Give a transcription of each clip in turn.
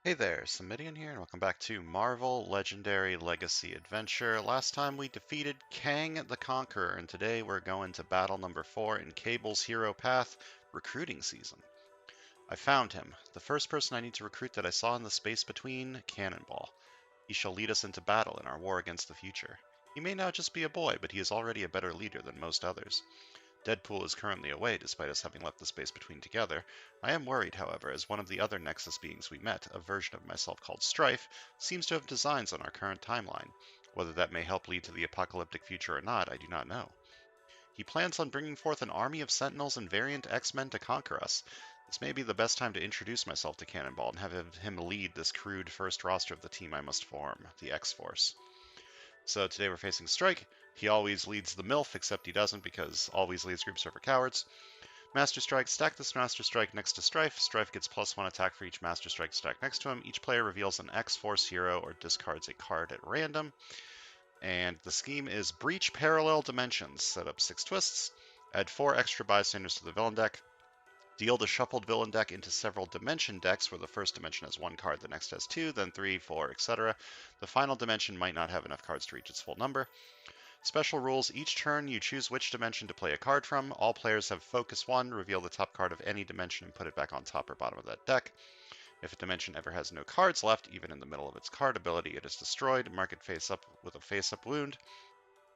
Hey there, Samitian here, and welcome back to Marvel Legendary Legacy Adventure. Last time we defeated Kang the Conqueror, and today we're going to battle number 4 in Cable's Hero Path recruiting season. I found him, the first person I need to recruit that I saw in the space between Cannonball. He shall lead us into battle in our war against the future. He may now just be a boy, but he is already a better leader than most others. Deadpool is currently away, despite us having left the space between together. I am worried, however, as one of the other Nexus beings we met, a version of myself called Strife, seems to have designs on our current timeline. Whether that may help lead to the apocalyptic future or not, I do not know. He plans on bringing forth an army of Sentinels and variant X-Men to conquer us. This may be the best time to introduce myself to Cannonball and have him lead this crude first roster of the team I must form, the X-Force. So today we're facing Strike. He always leads the MILF, except he doesn't because always leads groups are for cowards. Master Strike, stack this Master Strike next to Strife. Strife gets +1 attack for each Master Strike stacked next to him. Each player reveals an X-Force hero or discards a card at random. And the scheme is Breach Parallel Dimensions. Set up 6 twists. Add 4 extra bystanders to the villain deck. Deal the shuffled villain deck into several dimension decks where the first dimension has 1 card, the next has 2, then 3, 4, etc. The final dimension might not have enough cards to reach its full number. Special rules: each turn you choose which dimension to play a card from. All players have Focus 1, reveal the top card of any dimension and put it back on top or bottom of that deck. If a dimension ever has no cards left, even in the middle of its card ability, it is destroyed. Mark it face up with a face up wound.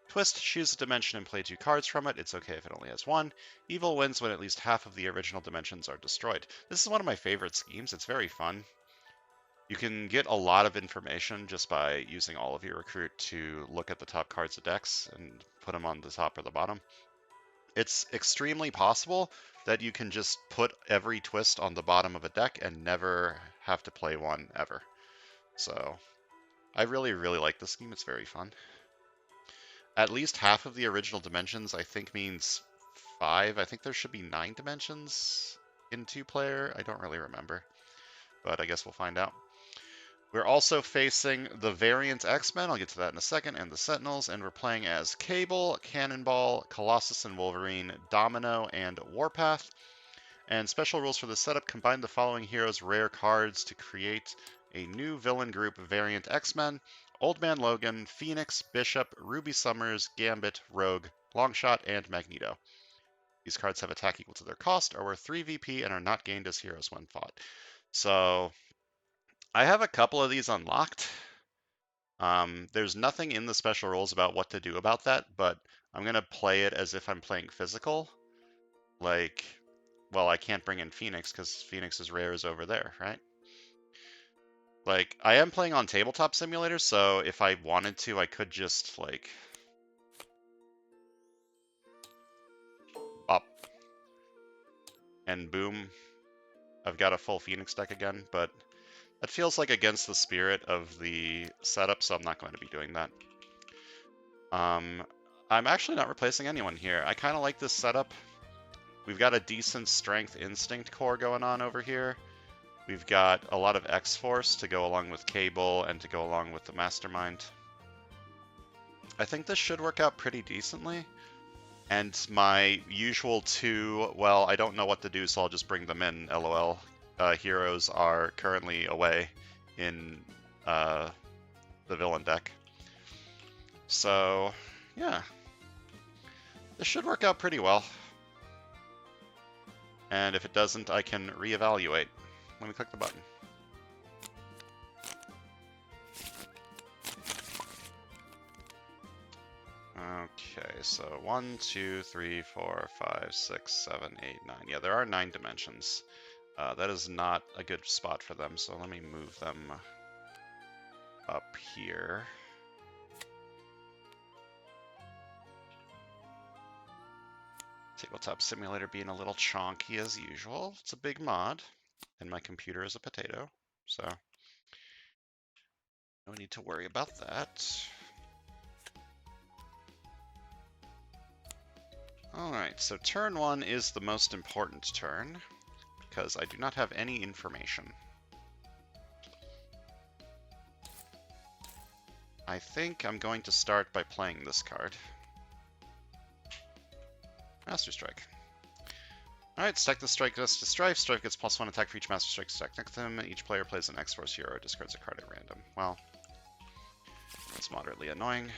Twist: choose a dimension and play 2 cards from it. It's okay if it only has 1. Evil wins when at least half of the original dimensions are destroyed. This is one of my favorite schemes. It's very fun. You can get a lot of information just by using all of your recruit to look at the top cards of decks and put them on the top or the bottom. It's extremely possible that you can just put every twist on the bottom of a deck and never have to play one ever. So I really, really like this scheme. It's very fun. At least half of the original dimensions, I think, means 5. I think there should be 9 dimensions in 2-player. I don't really remember, but I guess we'll find out. We're also facing the variant X-Men, I'll get to that in a second, and the Sentinels, and we're playing as Cable, Cannonball, Colossus and Wolverine, Domino, and Warpath. And special rules for the setup: combine the following heroes' rare cards to create a new villain group: variant X-Men, Old Man Logan, Phoenix, Bishop, Ruby Summers, Gambit, Rogue, Longshot, and Magneto. These cards have attack equal to their cost, are worth 3 VP, and are not gained as heroes when fought. So I have a couple of these unlocked. There's nothing in the special rules about what to do about that, but I'm going to play it as if I'm playing physical. Like, well, I can't bring in Phoenix because Phoenix's rare is over there, right? Like, I am playing on Tabletop Simulator, so if I wanted to, I could just, like, up and boom, I've got a full Phoenix deck again, but that feels like against the spirit of the setup, so I'm not going to be doing that. I'm actually not replacing anyone here. I kind of like this setup. We've got a decent Strength Instinct core going on over here. We've got a lot of X-Force to go along with Cable and to go along with the Mastermind. I think this should work out pretty decently. And my usual 2, well, I don't know what to do, so I'll just bring them in, LOL. Heroes are currently away in the villain deck. So, yeah. This should work out pretty well. And if it doesn't, I can reevaluate. Let me click the button. Okay, so 1, 2, 3, 4, 5, 6, 7, 8, 9. Yeah, there are 9 dimensions. That is not a good spot for them, so let me move them up here. Tabletop Simulator being a little chonky as usual. It's a big mod, and my computer is a potato, so no need to worry about that. Alright, so turn 1 is the most important turn, because I do not have any information. I think I'm going to start by playing this card. Master Strike. Alright, stack the strike dust to Strife. Strife gets +1 attack for each master strike stack next to him. Each player plays an X-Force hero or discards a card at random. Well, that's moderately annoying.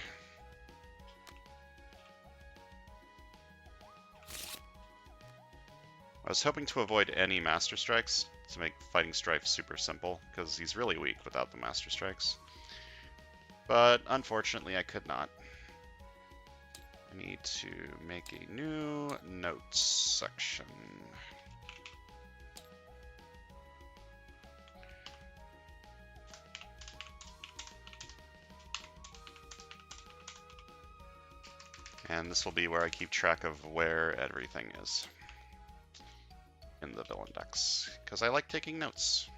I was hoping to avoid any Master Strikes to make fighting Strife super simple, because he's really weak without the Master Strikes. But unfortunately, I could not. I need to make a new notes section. And this will be where I keep track of where everything is in the villain decks, because I like taking notes.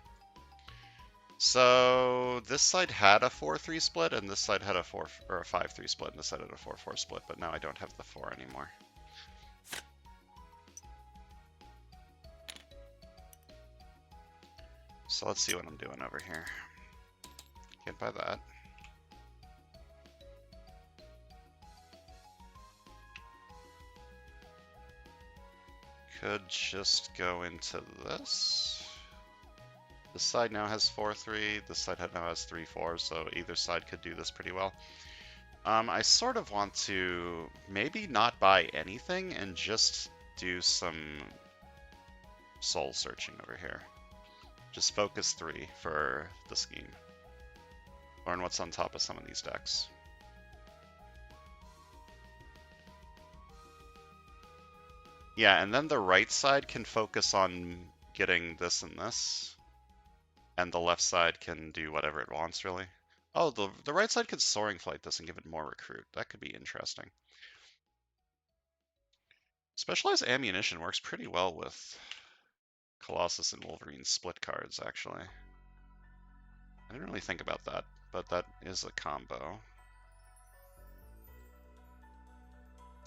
So this side had a 4-3 split, and this side had a 5-3 split, and this side had a 4-4 split, but now I don't have the 4 anymore. So let's see what I'm doing over here. Can't buy that. Could just go into this. This side now has 4-3, this side now has 3-4, so either side could do this pretty well. I sort of want to maybe not buy anything and just do some soul searching over here. Just focus 3 for the scheme. Learn what's on top of some of these decks. Yeah, and then the right side can focus on getting this and this. And the left side can do whatever it wants, really. Oh, the right side could Soaring Flight this and give it more recruit. That could be interesting. Specialized Ammunition works pretty well with Colossus and Wolverine split cards, actually. I didn't really think about that, but that is a combo.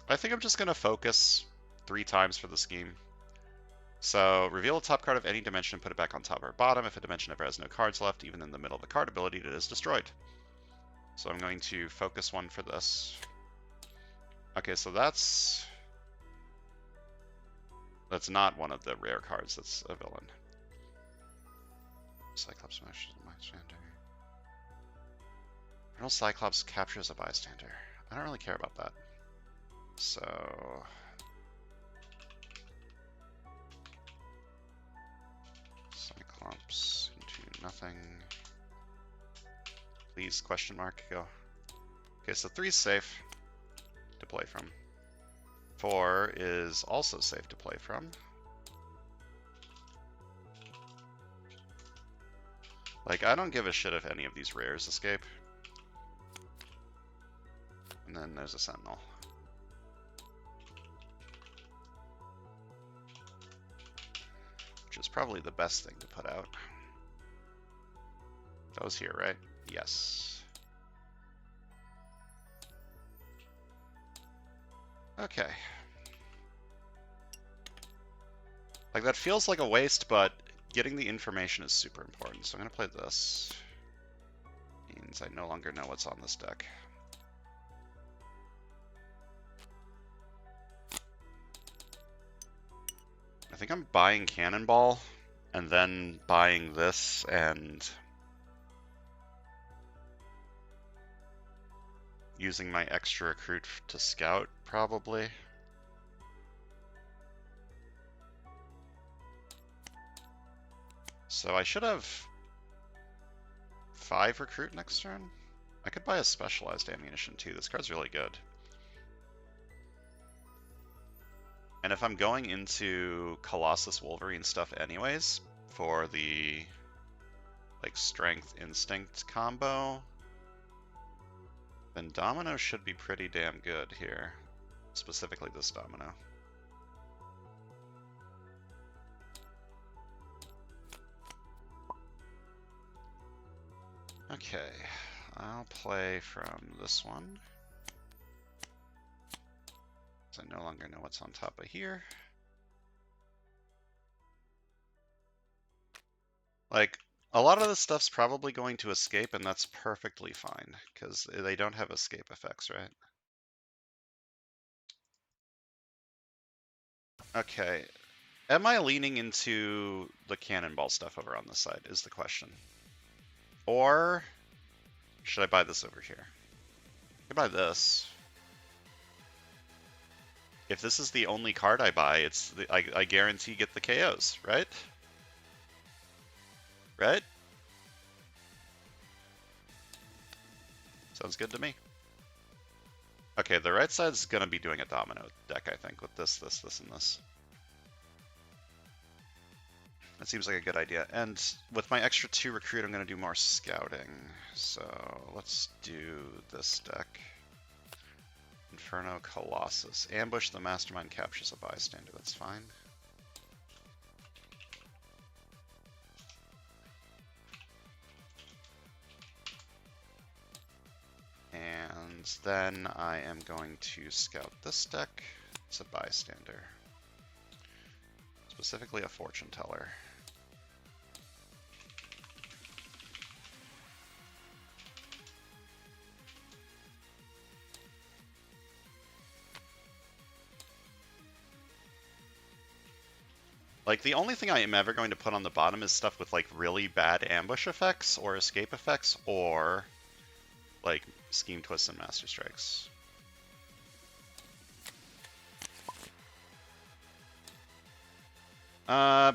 I think I'm just going to focus 3 times for the scheme. So, reveal a top card of any dimension and put it back on top or bottom. If a dimension ever has no cards left, even in the middle of the card ability, it is destroyed. So I'm going to focus 1 for this. Okay, so that's not one of the rare cards that's a villain. Cyclops smashes a bystander. Colonel Cyclops captures a bystander. I don't really care about that. So... Cyclops into nothing. Please, question mark, go. Okay, so 3 is safe to play from. 4 is also safe to play from. Like, I don't give a shit if any of these rares escape. And then there's a Sentinel. Which is probably the best thing to put out. That was here, right? Yes. Okay. Like, that feels like a waste, but getting the information is super important. So I'm going to play this. Means I no longer know what's on this deck. I think I'm buying Cannonball, and then buying this, and using my extra recruit to scout, probably. So I should have 5 recruit next turn. I could buy a specialized ammunition too. This card's really good. And if I'm going into Colossus Wolverine stuff anyways, for the like Strength Instinct combo, then Domino should be pretty damn good here. Specifically this Domino. Okay, I'll play from this one. I no longer know what's on top of here. Like, a lot of this stuff's probably going to escape, and that's perfectly fine, because they don't have escape effects, right? Okay. Am I leaning into the cannonball stuff over on this side is the question. Or should I buy this over here? I could buy this. If this is the only card I buy, I guarantee get the KOs, right? Right? Sounds good to me. Okay, the right side's gonna be doing a domino deck, I think, with this, and this. That seems like a good idea. And with my extra 2 recruit, I'm gonna do more scouting. So let's do this deck. Inferno Colossus. Ambush, the Mastermind captures a bystander, that's fine. And then I am going to scout this deck. It's a bystander. Specifically a fortune teller. Like, the only thing I am ever going to put on the bottom is stuff with, like, really bad ambush effects or escape effects or, like, scheme twists and master strikes.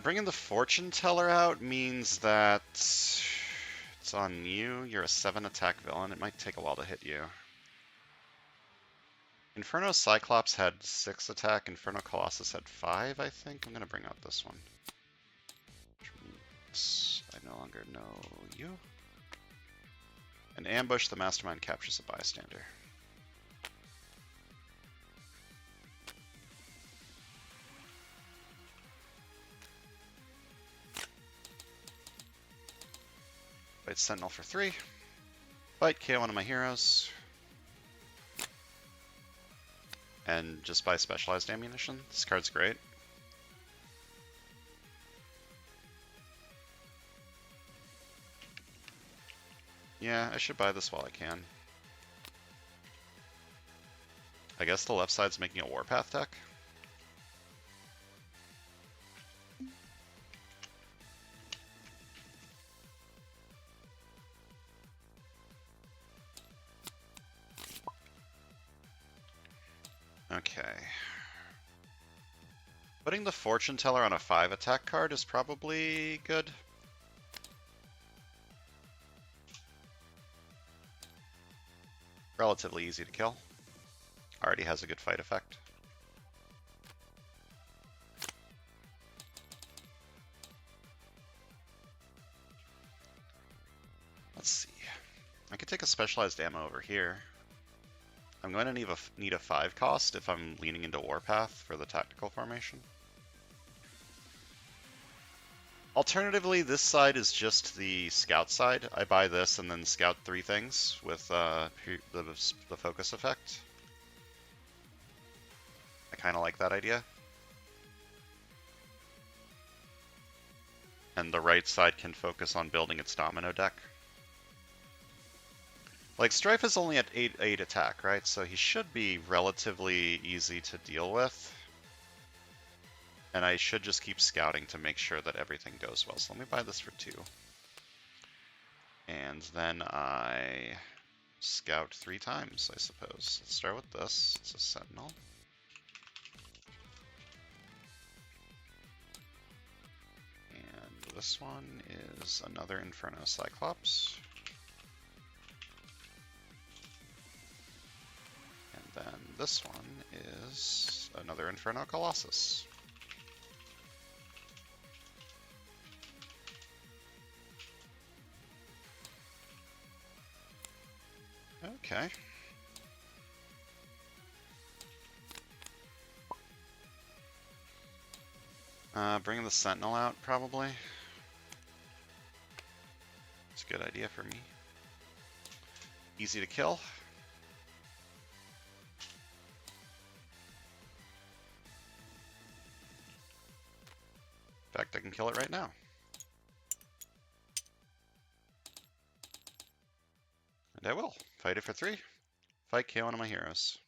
Bringing the fortune teller out means that it's on you. You're a 7 attack villain. It might take a while to hit you. Inferno Cyclops had 6 attack. Inferno Colossus had 5, I think. I'm going to bring out this one. Which means I no longer know you. An ambush, the Mastermind captures a bystander. Fight Sentinel for 3. Fight KO one of my heroes. And just buy specialized ammunition. This card's great. Yeah, I should buy this while I can. I guess the left side's making a Warpath deck. Okay. Putting the Fortune Teller on a 5 attack card is probably good. Relatively easy to kill. Already has a good fight effect. Let's see. I could take a specialized ammo over here. I'm going to need a 5 cost if I'm leaning into Warpath for the tactical formation. Alternatively, this side is just the scout side. I buy this and then scout 3 things with the focus effect. I kind of like that idea. And the right side can focus on building its domino deck. Like, Strife is only at 8 attack, right? So he should be relatively easy to deal with. And I should just keep scouting to make sure that everything goes well. So let me buy this for 2. And then I scout 3 times, I suppose. Let's start with this. It's a Sentinel. And this one is another Inferno Cyclops. And then this one is another Inferno Colossus. Okay. Bring the Sentinel out, probably. It's a good idea for me. Easy to kill. In fact, I can kill it right now. And I will. Fight it for 3. Fight KO one of my heroes.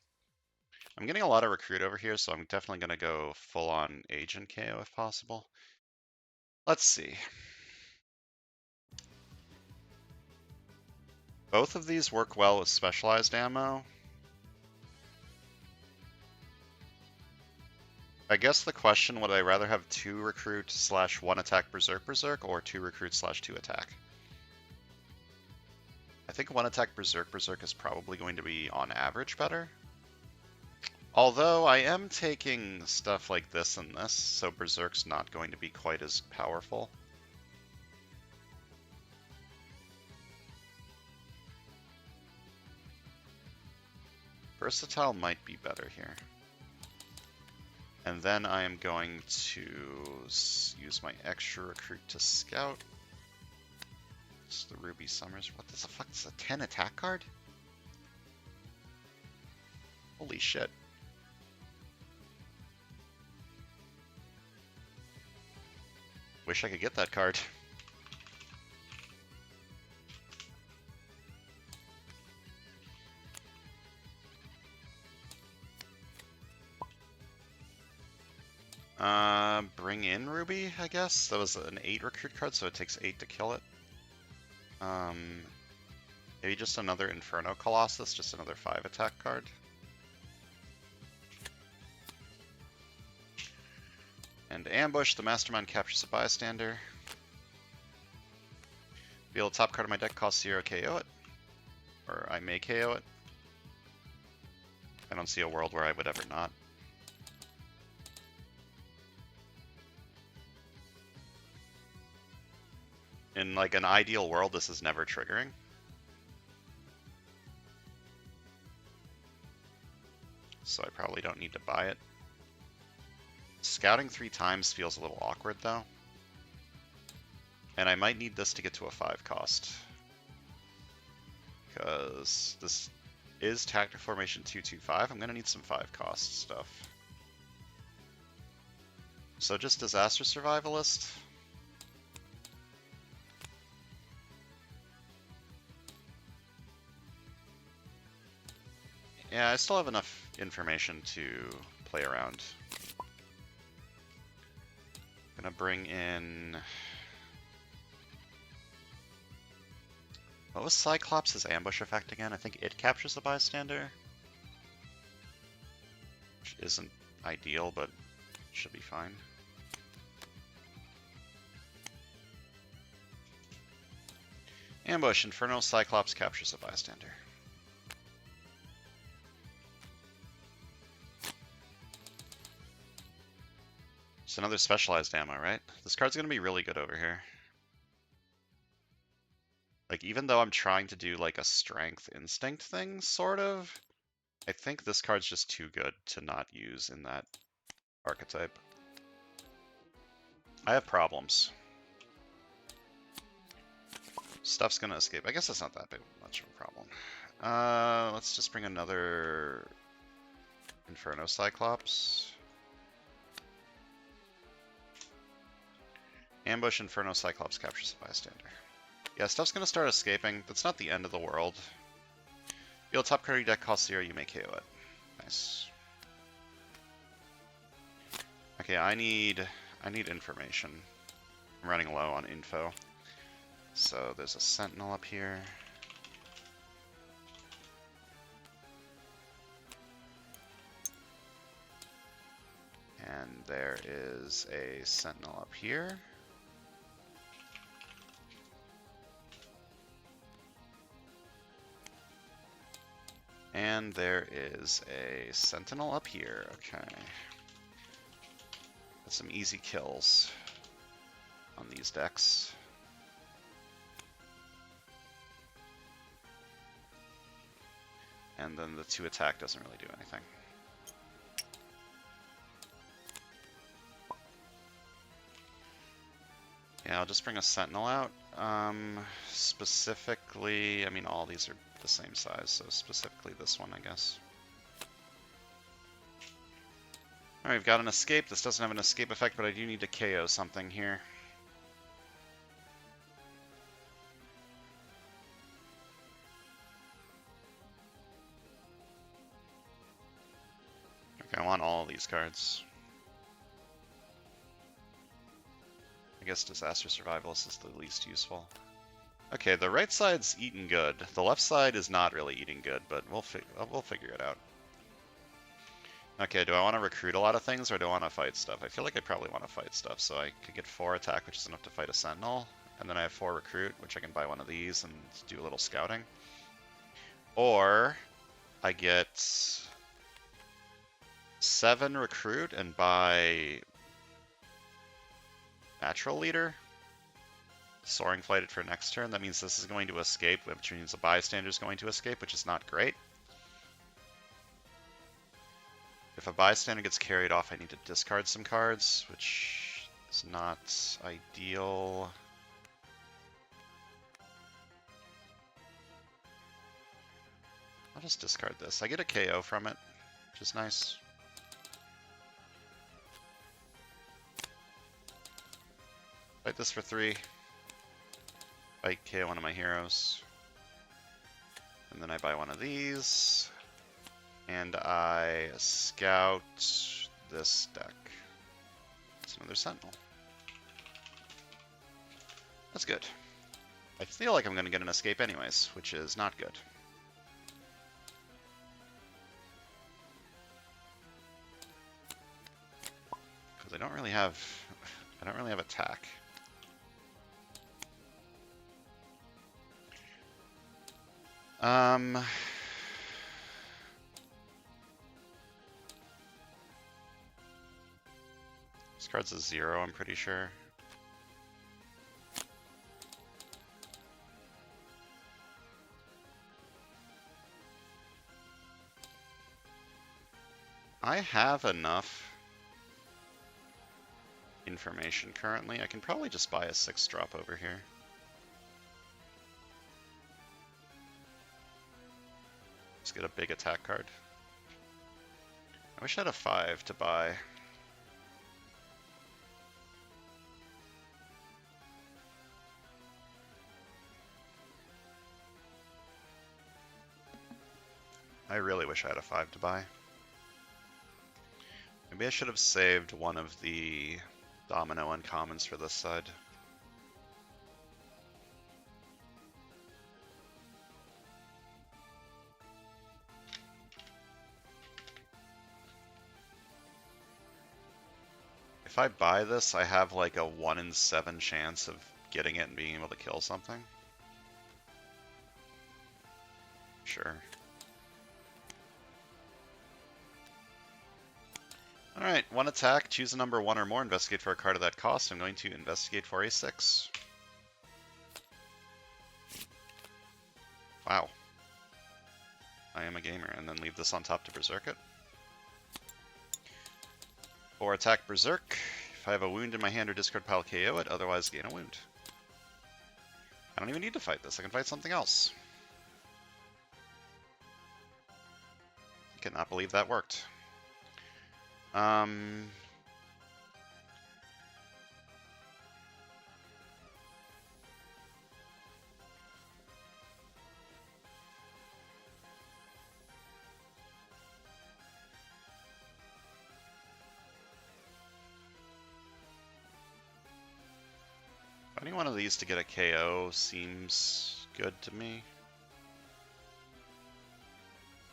I'm getting a lot of recruit over here, so I'm definitely going to go full-on agent KO if possible. Let's see. Both of these work well with specialized ammo. I guess the question, would I rather have 2 recruit / 1 attack berserk berserk, or 2 recruit / 2 attack? I think 1 attack berserk berserk is probably going to be on average better. Although I am taking stuff like this and this, so berserk's not going to be quite as powerful. Versatile might be better here. And then I am going to use my extra recruit to scout. It's the Ruby Summers. What the fuck? It's a 10 attack card? Holy shit. Wish I could get that card. Bring in Ruby, I guess. That was an 8 recruit card, so it takes 8 to kill it. Maybe just another Inferno Colossus, just another 5 attack card. And ambush, the Mastermind captures a bystander. Reveal the top card of my deck, costs 0, KO it. Or I may KO it. I don't see a world where I would ever not. In like an ideal world, this is never triggering. So I probably don't need to buy it. Scouting 3 times feels a little awkward though. And I might need this to get to a 5 cost. Because this is Tactic Formation 225. I'm going to need some 5 cost stuff. So just Disaster Survivalist. Yeah, I still have enough information to play around. Gonna bring in... What was Cyclops' ambush effect again? I think it captures the bystander. Which isn't ideal, but should be fine. Ambush, Inferno, Cyclops captures a bystander. Just another specialized ammo, right? This card's gonna be really good over here. Like, even though I'm trying to do like a strength instinct thing, sort of, I think this card's just too good to not use in that archetype. I have problems. Stuff's gonna escape. I guess that's not that big much of a problem. Let's just bring another Inferno Cyclops. Ambush, Inferno Cyclops captures the bystander. Yeah, stuff's gonna start escaping. That's not the end of the world. Reveal top card of your deck, cost 0, you may KO it. Nice. Okay, I need information. I'm running low on info. So there's a Sentinel up here. And there is a Sentinel up here. And there is a Sentinel up here. Okay. That's some easy kills on these decks. And then the 2 attack doesn't really do anything. Yeah, I'll just bring a Sentinel out. Specifically, I mean, all these are the same size, so specifically this one, I guess. Alright, we've got an escape. This doesn't have an escape effect, but I do need to KO something here. these cards. I guess Disaster Survivalist is the least useful. Okay, the right side's eating good. The left side is not really eating good, but we'll figure it out. Okay, do I want to recruit a lot of things, or do I want to fight stuff? I feel like I probably want to fight stuff, so I could get 4 attack, which is enough to fight a Sentinel, and then I have 4 recruit, which I can buy one of these and do a little scouting. Or I get 7 recruit and buy Natural Leader. Soaring Flighted for next turn. That means this is going to escape, which means the bystander is going to escape, which is not great. If a bystander gets carried off, I need to discard some cards, which is not ideal. I'll just discard this. I get a KO from it, which is nice. Fight this for 3. Fight KO one of my heroes. And then I buy one of these. And I scout this deck. It's another Sentinel. That's good. I feel like I'm going to get an escape anyways, which is not good. Because I don't really have attack. This card's a 0, I'm pretty sure. I have enough information currently. I can probably just buy a 6-drop over here. Just get a big attack card. I wish I had a 5 to buy. I really wish I had a 5 to buy. Maybe I should have saved one of the domino uncommons for this side. If I buy this, I have like a 1 in 7 chance of getting it and being able to kill something. Sure. Alright, 1 attack, choose a number 1 or more, investigate for a card of that cost. I'm going to investigate for a 6. Wow. I am a gamer, and then leave this on top to berserk it. 4 attack berserk. If I have a wound in my hand or discard pile, KO it, otherwise gain a wound. I don't even need to fight this, I can fight something else. I cannot believe that worked. Any one of these to get a KO seems good to me.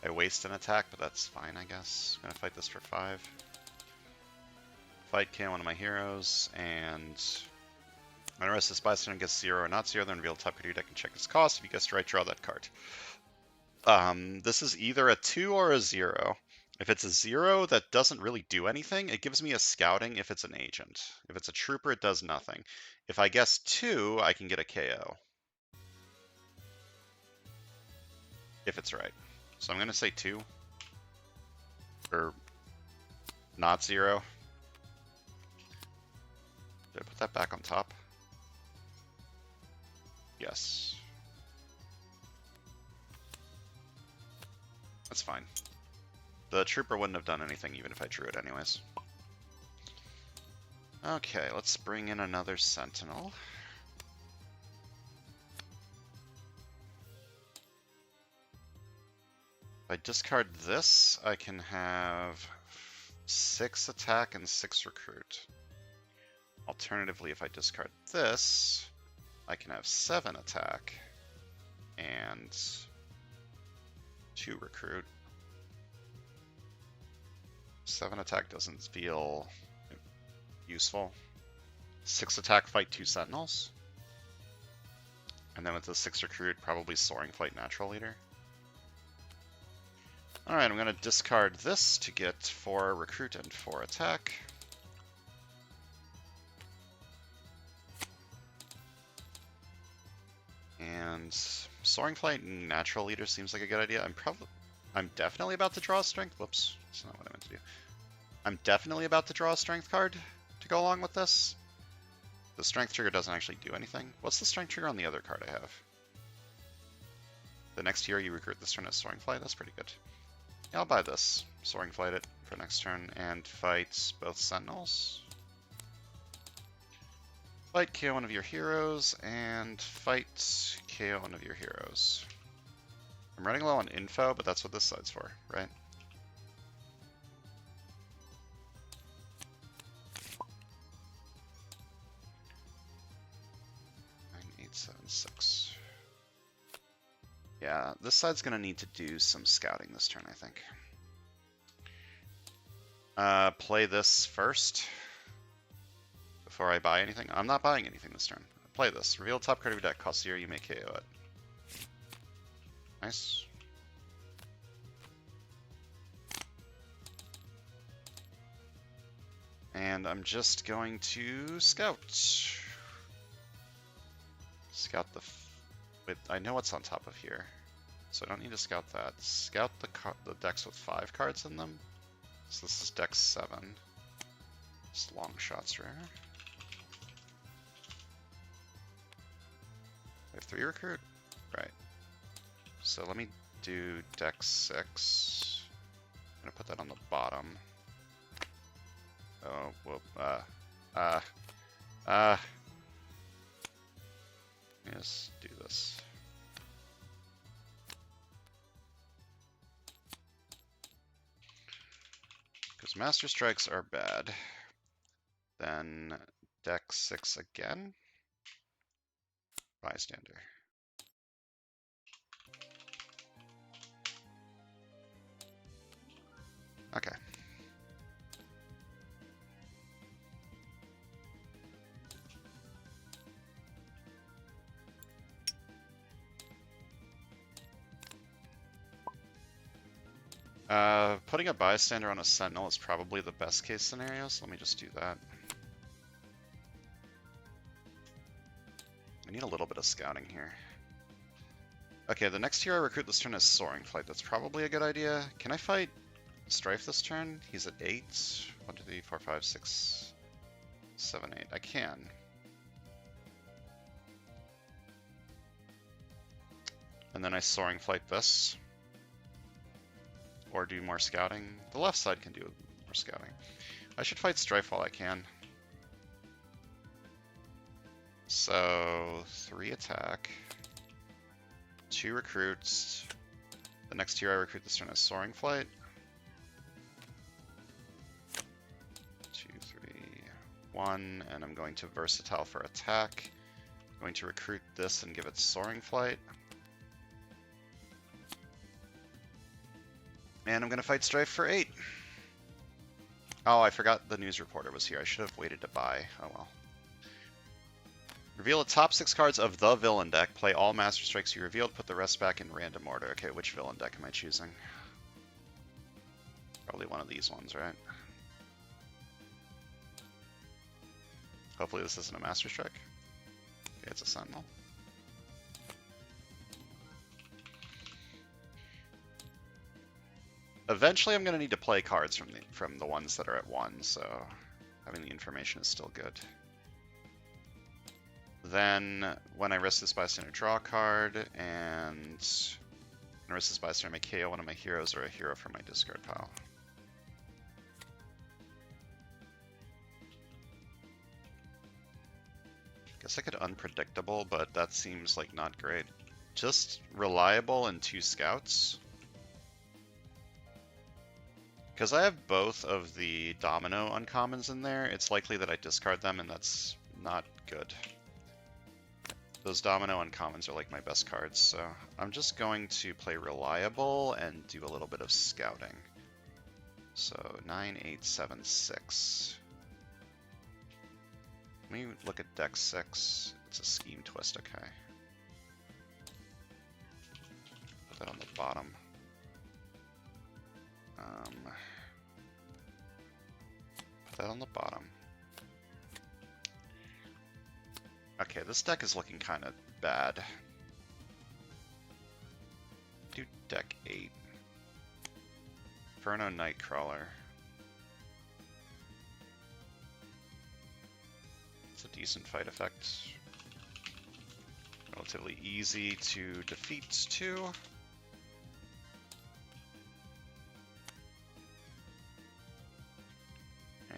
I waste an attack, but that's fine, I guess. I'm gonna fight this for 5. Fight KO one of my heroes, and when the rest of this bystander gets 0 or not 0, then reveal the top card of your deck and check its cost. If you guessed right, draw that card. This is either a 2 or a 0. If it's a 0 that doesn't really do anything, it gives me a scouting if it's an agent. If it's a trooper, it does nothing. If I guess 2, I can get a KO. If it's right. So I'm going to say 2. Or not 0. Did I put that back on top? Yes. That's fine. The trooper wouldn't have done anything even if I drew it anyways. Okay, let's bring in another sentinel. If I discard this, I can have 6 attack and 6 recruit. Alternatively, if I discard this, I can have 7 attack and 2 recruit. 7 attack doesn't feel useful. 6 attack, fight 2 sentinels. And then with the 6 recruit, probably soaring flight natural leader. Alright, I'm going to discard this to get 4 recruit and 4 attack. And soaring flight and natural leader seems like a good idea. I'm definitely about to draw a strength. Whoops, that's not what I meant to do. I'm definitely about to draw a strength card to go along with this. The strength trigger doesn't actually do anything. What's the strength trigger on the other card I have? The next hero you recruit this turn is soaring flight. That's pretty good. Yeah, I'll buy this. Soaring flight it for next turn and fight both sentinels. Fight KO one of your heroes and fight KO one of your heroes. I'm running low on info, but that's what this side's for, right? Yeah, this side's going to need to do some scouting this turn, I think. Play this first before I buy anything. I'm not buying anything this turn. Play this. Reveal top card of your deck. Cost 0, you may KO it. Nice. And I'm just going to scout. Scout the... Wait, I know what's on top of here, so I don't need to scout that. Scout the decks with 5 cards in them. So this is deck 7. It's long shots rare. We have 3 recruit? Right. So let me do deck 6. I'm gonna put that on the bottom. Oh, well, yes, do this. Because Master Strikes are bad. Then deck 6 again. Bystander. Okay. Putting a bystander on a sentinel is probably the best case scenario, so let me just do that. I need a little bit of scouting here. Okay, the next hero I recruit this turn is Soaring Flight. That's probably a good idea. Can I fight Strife this turn? He's at 8. 1, 2, 3, 4, 5, 6, 7, 8. I can. And then I Soaring Flight this. Or do more scouting. The left side can do more scouting. I should fight Strife while I can. So 3 attack, 2 recruits. The next hero I recruit this turn is Soaring Flight. 2, 3, 1, and I'm going to versatile for attack. I'm going to recruit this and give it Soaring Flight. And I'm going to fight Strife for 8. Oh, I forgot the news reporter was here. I should have waited to buy. Oh well. Reveal the top 6 cards of the villain deck. Play all Master Strikes you revealed. Put the rest back in random order. Okay, which villain deck am I choosing? Probably one of these ones, right? Hopefully this isn't a Master Strike. Okay, it's a Sentinel. Eventually I'm going to need to play cards from the ones that are at 1, so having the information is still good. Then, when I risk this bystander, draw a card, and when I risk this bystander, I may KO one of my heroes or a hero from my discard pile. Guess I could unpredictable, but that seems like not great. Just reliable and 2 scouts. Because I have both of the domino uncommons in there, it's likely that I discard them, and that's not good. Those domino uncommons are like my best cards, so I'm just going to play reliable and do a little bit of scouting. So 9, 8, 7, 6. Let me look at deck 6. It's a scheme twist, okay. Put that on the bottom. Put that on the bottom. Okay, this deck is looking kind of bad. Do deck 8. Inferno Nightcrawler. It's a decent fight effect. Relatively easy to defeat, too.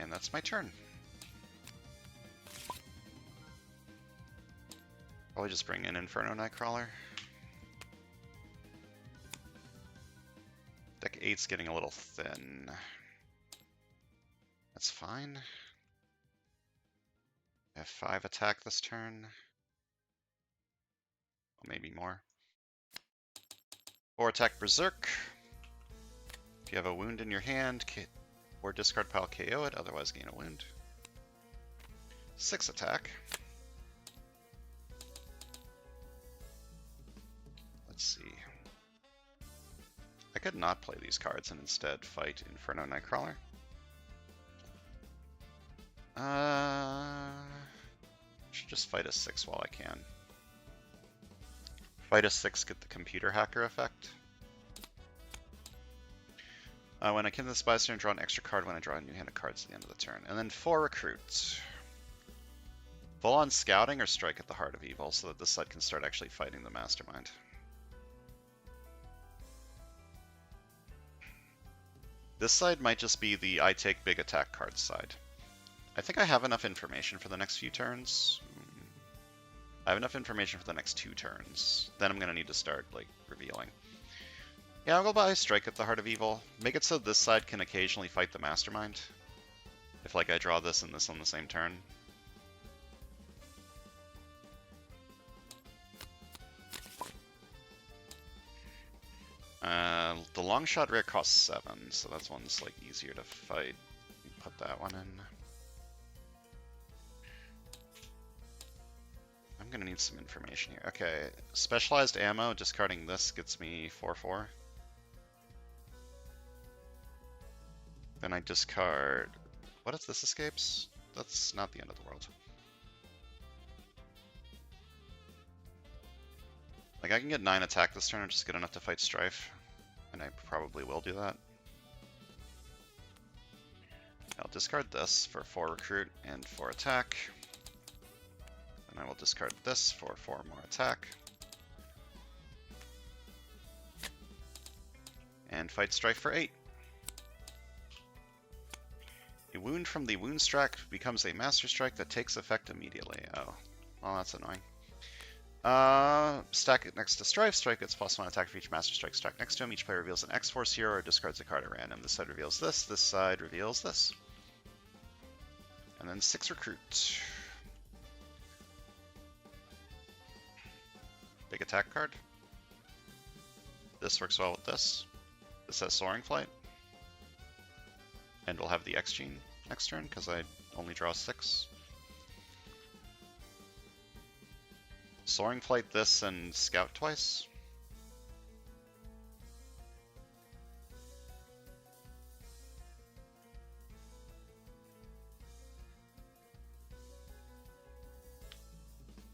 And that's my turn. Probably just bring in Inferno Nightcrawler. Deck 8's getting a little thin. That's fine. I have 5 attack this turn. Well, maybe more. 4 attack Berserk. If you have a wound in your hand, or discard pile KO it, otherwise gain a wound. 6 attack. Let's see. I could not play these cards and instead fight Inferno Nightcrawler. Should just fight a 6 while I can. Fight a 6, get the computer hacker effect. When I can this buy turn, draw an extra card when I draw a new hand of cards at the end of the turn. And then 4 recruits. Full on scouting or strike at the heart of evil so that this side can start actually fighting the mastermind. This side might just be the I take big attack cards side. I think I have enough information for the next few turns. I have enough information for the next 2 turns. Then I'm going to need to start, like, revealing. Yeah, I'll go buy Strike at the Heart of Evil. Make it so this side can occasionally fight the Mastermind. If, like, I draw this and this on the same turn. The long shot rare costs 7, so that's one's, like, easier to fight. Put that one in. I'm gonna need some information here. Okay, specialized ammo, discarding this gets me 4/4. Then I discard... What if this escapes? That's not the end of the world. Like, I can get 9 attack this turn and just get enough to fight Strife. And I probably will do that. I'll discard this for 4 recruit and 4 attack. And I will discard this for 4 more attack. And fight Strife for 8. A wound from the wound strike becomes a master strike that takes effect immediately. Oh, well, that's annoying. Stack it next to Strife. Strike gets +1 attack for each master strike stacked next to him. Each player reveals an X-Force hero or discards a card at random. This side reveals this side reveals this. And then 6 recruit. Big attack card. This works well with this. This has Soaring Flight. And we'll have the X gene next turn because I only draw 6. Soaring Flight this and Scout twice.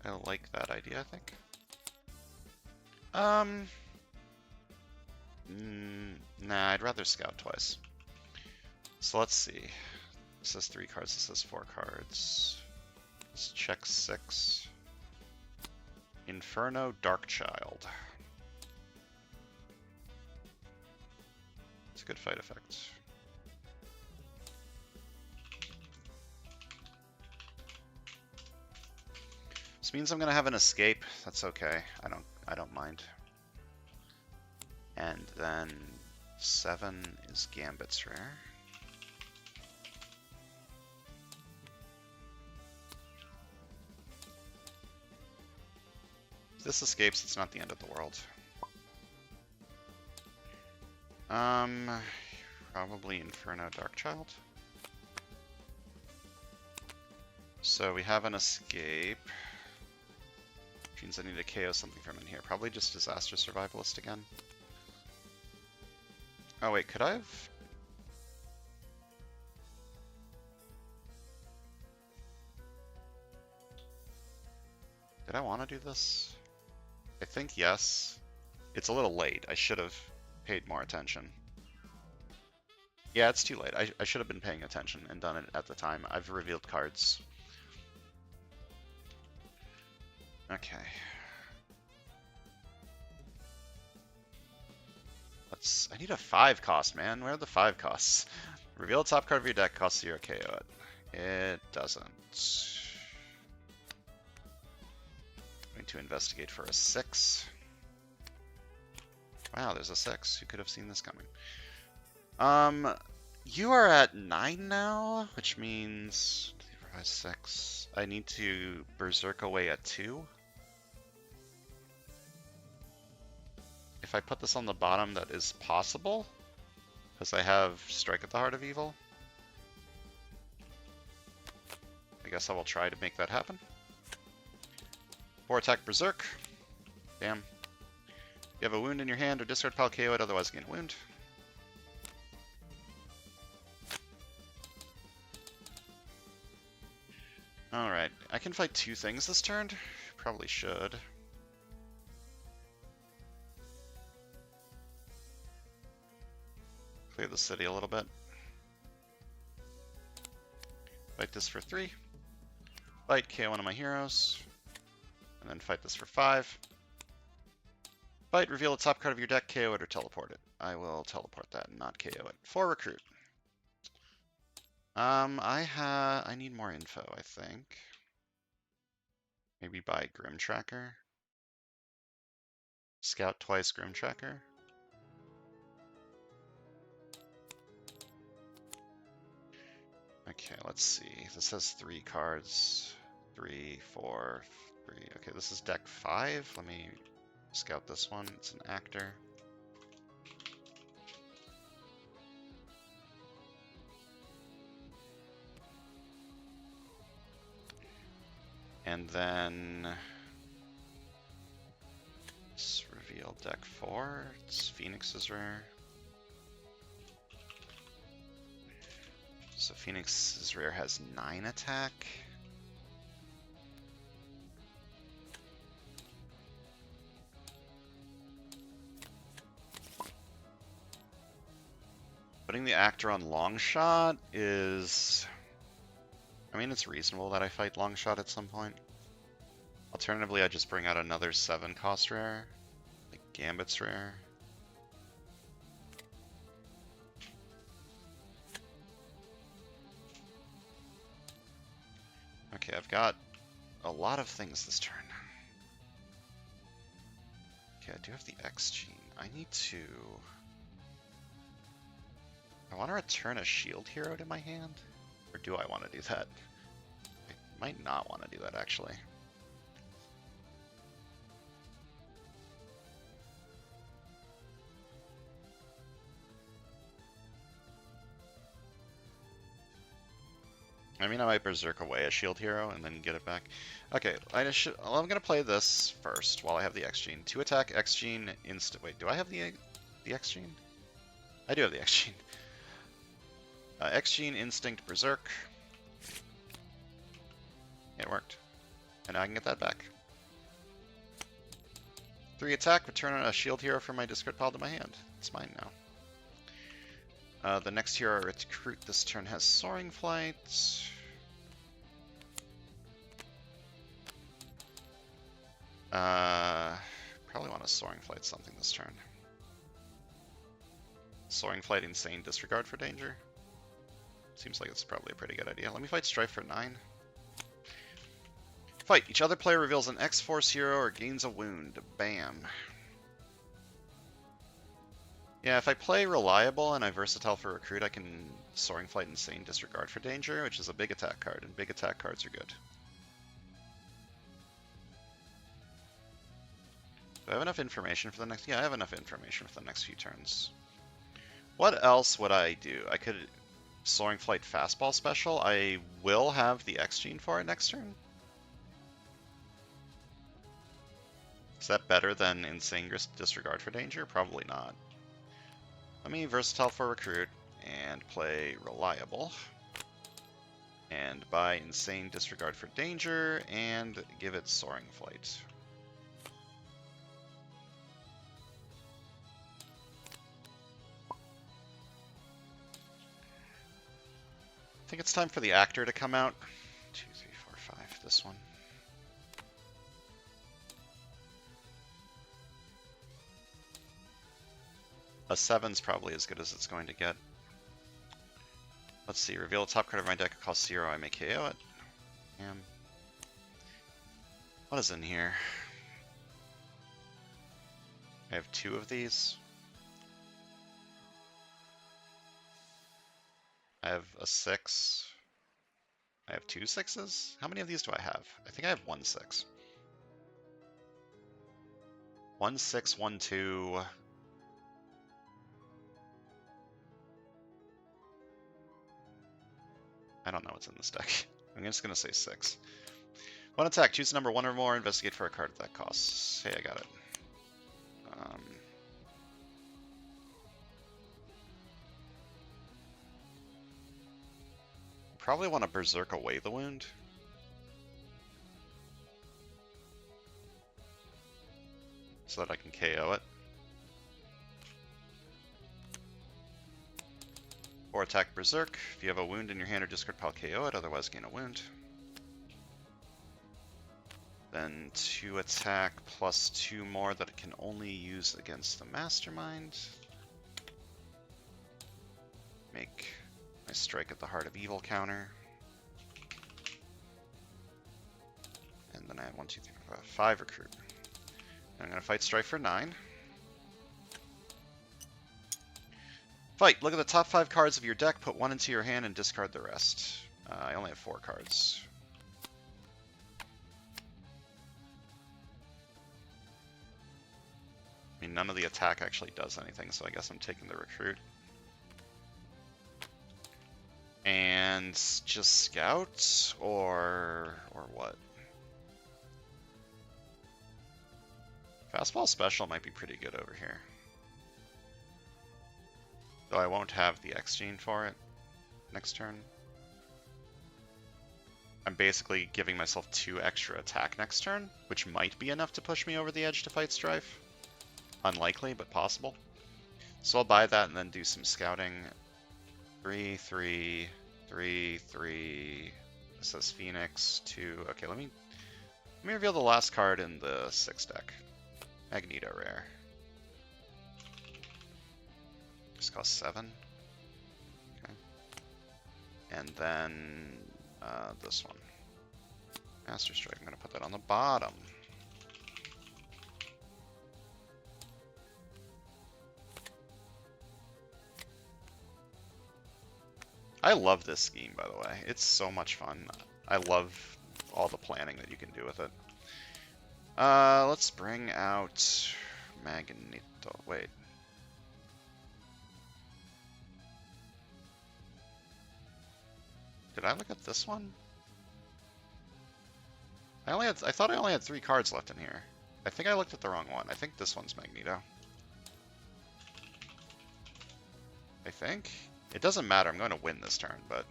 I like that idea, I think. Nah, I'd rather Scout twice. So let's see. This has 3 cards, this has 4 cards. Let's check 6. Inferno Darkchild. It's a good fight effect. This means I'm gonna have an escape. That's okay. I don't mind. And then 7 is Gambit's rare. If this escapes, it's not the end of the world. Probably Inferno Darkchild. So we have an escape. Which means I need to KO something from in here. Probably just Disaster Survivalist again. Oh wait, could I have... Did I want to do this? I think yes. It's a little late. I should have paid more attention. Yeah, it's too late. I should have been paying attention and done it at the time. I've revealed cards. Okay. I need a 5 cost, man. Where are the 5 costs? Reveal the top card of your deck, costs 0, KO it. It doesn't. Going to investigate for a 6. Wow, there's a 6. Who could have seen this coming? You are at 9 now, which means 3, 4, 5, 6. I need to Berserk away at 2. If I put this on the bottom, that is possible, because I have Strike at the Heart of Evil. I guess I will try to make that happen. 4 attack Berserk. Damn. You have a wound in your hand or discard pile, KO it, otherwise gain a wound. Alright, I can fight 2 things this turn. Probably should. Clear the city a little bit. Fight this for 3. Fight, KO one of my heroes. And then fight this for 5. Fight, reveal the top card of your deck, KO it or teleport it. I will teleport that and not KO it. 4 recruit. I need more info, I think. Maybe buy Grim Tracker. Scout twice Grim Tracker. Okay, let's see. This has 3 cards. 3, 4, 3. Okay, this is deck 5. Let me scout this one. It's an actor. And then let's reveal deck 4. It's Phoenix's rare. So Phoenix's rare has 9 attack. Putting the actor on long shot is... I mean, it's reasonable that I fight long shot at some point. Alternatively, I just bring out another 7 cost rare, like Gambit's rare. Okay, I've got a lot of things this turn. Okay, I do have the X gene. I need to... I want to return a shield hero to my hand? Or do I want to do that? I might not want to do that, actually. I mean, I might Berserk away a shield hero and then get it back. Okay, I'm going to play this first while I have the X gene. 2 attack, X gene, instant. Wait, do I have the X gene? I do have the X gene. X gene, instinct, Berserk. It worked. And now I can get that back. 3 attack, return a shield hero from my discard pile to my hand. It's mine now. The next hero I recruit this turn has Soaring Flight. Probably want to Soaring Flight something this turn. Soaring Flight, Insane, disregard for danger. Seems like it's probably a pretty good idea. Let me fight Strife for 9. Fight. Each other player reveals an X-Force hero or gains a wound. Bam. Yeah, if I play Reliable and I Versatile for Recruit, I can Soaring Flight Insane Disregard for Danger, which is a big attack card, and big attack cards are good. Do I have enough information for the next... Yeah, I have enough information for the next few turns. What else would I do? I could Soaring Flight Fastball Special. I will have the X Gene for it next turn. Is that better than Insane Disregard for Danger? Probably not. Let me Versatile for Recruit and play Reliable. And buy Insane Disregard for Danger and give it Soaring Flight. I think it's time for the actor to come out. 2, 3, 4, 5, this one. A 7's probably as good as it's going to get. Let's see, reveal the top card of my deck, it costs 0, I may KO it. Damn. What is in here? I have 2 of these. I have a 6. I have 2 6s? How many of these do I have? I think I have 1 6. 1 6, 1 2. I don't know what's in this deck. I'm just going to say 6. 1 attack, choose number 1 or more, investigate for a card that costs. Hey, I got it. Probably want to Berserk away the wound. So that I can KO it. Or attack Berserk. If you have a wound in your hand or discard pile, KO it, otherwise gain a wound. Then 2 attack plus 2 more that it can only use against the Mastermind. Make my Strike at the Heart of Evil counter. And then I have 1, 2, 3, 4, 5 recruit. I'm going to fight Strife for 9. Fight! Look at the top 5 cards of your deck, put 1 into your hand, and discard the rest. I only have 4 cards. I mean, none of the attack actually does anything, so I guess I'm taking the recruit. And just scout, or what? Fastball Special might be pretty good over here. Though I won't have the X Gene for it next turn. I'm basically giving myself 2 extra attack next turn, which might be enough to push me over the edge to fight Strife. Unlikely, but possible. So I'll buy that and then do some scouting. 3, 3, 3, 3. This says Phoenix, 2. Okay, let me reveal the last card in the 6 deck. Magneto rare. This costs 7. Okay. And then this one. Master Strike. I'm going to put that on the bottom. I love this scheme, by the way. It's so much fun. I love all the planning that you can do with it. Let's bring out Magneto. Wait. Did I look at this one? I thought I only had 3 cards left in here. I think I looked at the wrong one. I think this one's Magneto. I think? It doesn't matter, I'm going to win this turn, but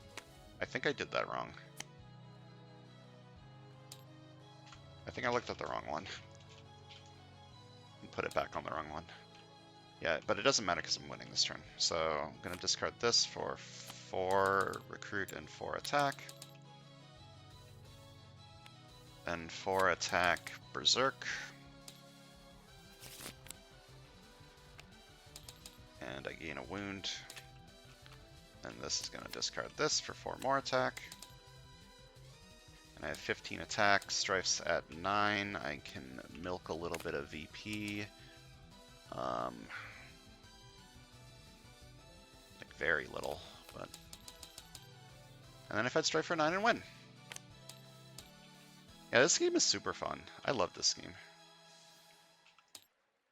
I think I did that wrong. I think I looked at the wrong one. And put it back on the wrong one. Yeah, but it doesn't matter because I'm winning this turn. So I'm going to discard this for 4 recruit and 4 attack. Then 4 attack Berserk. And I gain a wound. And this is going to discard this for 4 more attack. And I have 15 attack. Strife's at 9. I can milk a little bit of VP. very little, but... And then I fed straight for 9 and win. Yeah, this game is super fun. I love this game.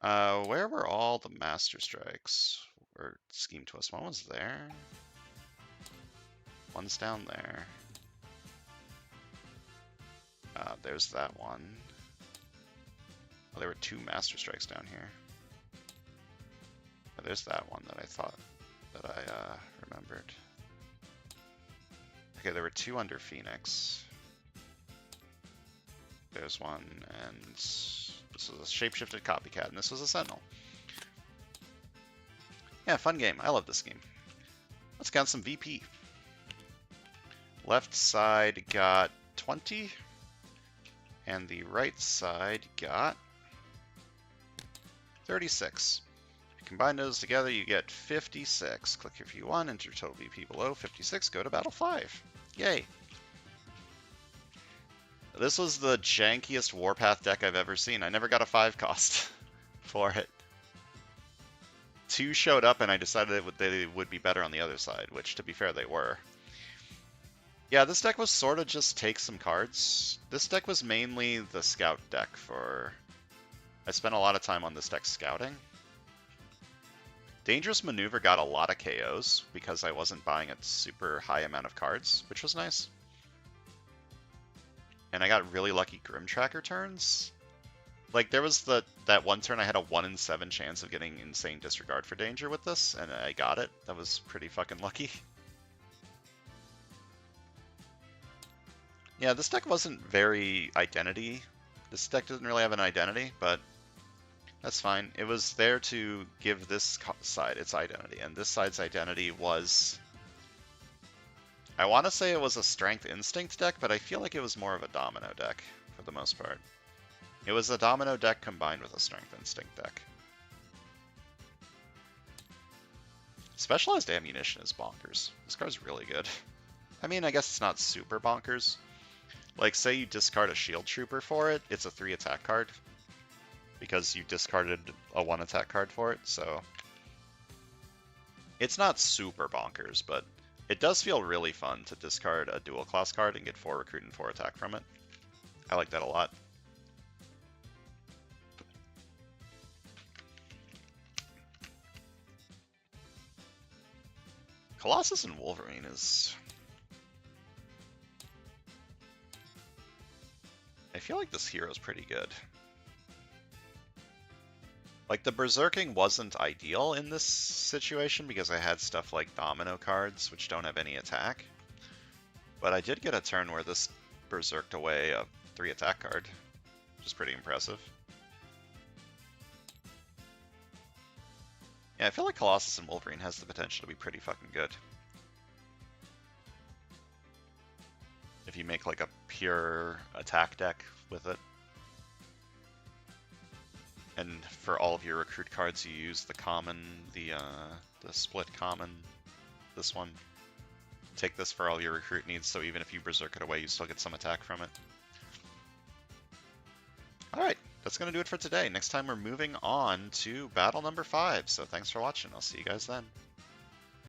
Where were all the Master Strikes? Or Scheme Twist? One was there. One's down there. There's that one. Oh, there were 2 Master Strikes down here. Oh, there's that one that I thought that I remembered. Okay, there were 2 under Phoenix. There's one, and this was a shapeshifted copycat, and this was a Sentinel. Yeah, fun game. I love this game. Let's count some VP. Left side got 20, and the right side got 36. If you combine those together, you get 56. Click if you want, enter total VP below 56, go to battle 5. Yay! This was the jankiest Warpath deck I've ever seen. I never got a 5 cost for it. 2 showed up and I decided they would be better on the other side, which to be fair they were. Yeah, this deck was sort of just take some cards. This deck was mainly the scout deck for... I spent a lot of time on this deck scouting. Dangerous Maneuver got a lot of KOs because I wasn't buying a super high amount of cards, which was nice. And I got really lucky Grim Tracker turns. Like, there was that one turn I had a 1 in 7 chance of getting Insane Disregard for Danger with this, and I got it. That was pretty fucking lucky. Yeah, this deck wasn't very identity. This deck doesn't really have an identity, but that's fine. It was there to give this side its identity, and this side's identity was... I want to say it was a Strength Instinct deck, but I feel like it was more of a Domino deck, for the most part. It was a Domino deck combined with a Strength Instinct deck. Specialized Ammunition is bonkers. This card's really good. I mean, I guess it's not super bonkers. Like, say you discard a Shield Trooper for it, it's a 3 attack card. Because you discarded a 1 attack card for it, so... It's not super bonkers, but it does feel really fun to discard a dual class card and get 4 recruit and 4 attack from it. I like that a lot. Colossus and Wolverine is... I feel like this hero's pretty good. Like, the Berserking wasn't ideal in this situation because I had stuff like Domino cards, which don't have any attack. But I did get a turn where this Berserked away a 3 attack card, which is pretty impressive. Yeah, I feel like Colossus and Wolverine has the potential to be pretty fucking good. If you make like a pure attack deck with it. And for all of your recruit cards, you use the common, the split common, this one. Take this for all your recruit needs, so even if you berserk it away, you still get some attack from it. Alright, that's going to do it for today. Next time we're moving on to battle number 5, so thanks for watching. I'll see you guys then.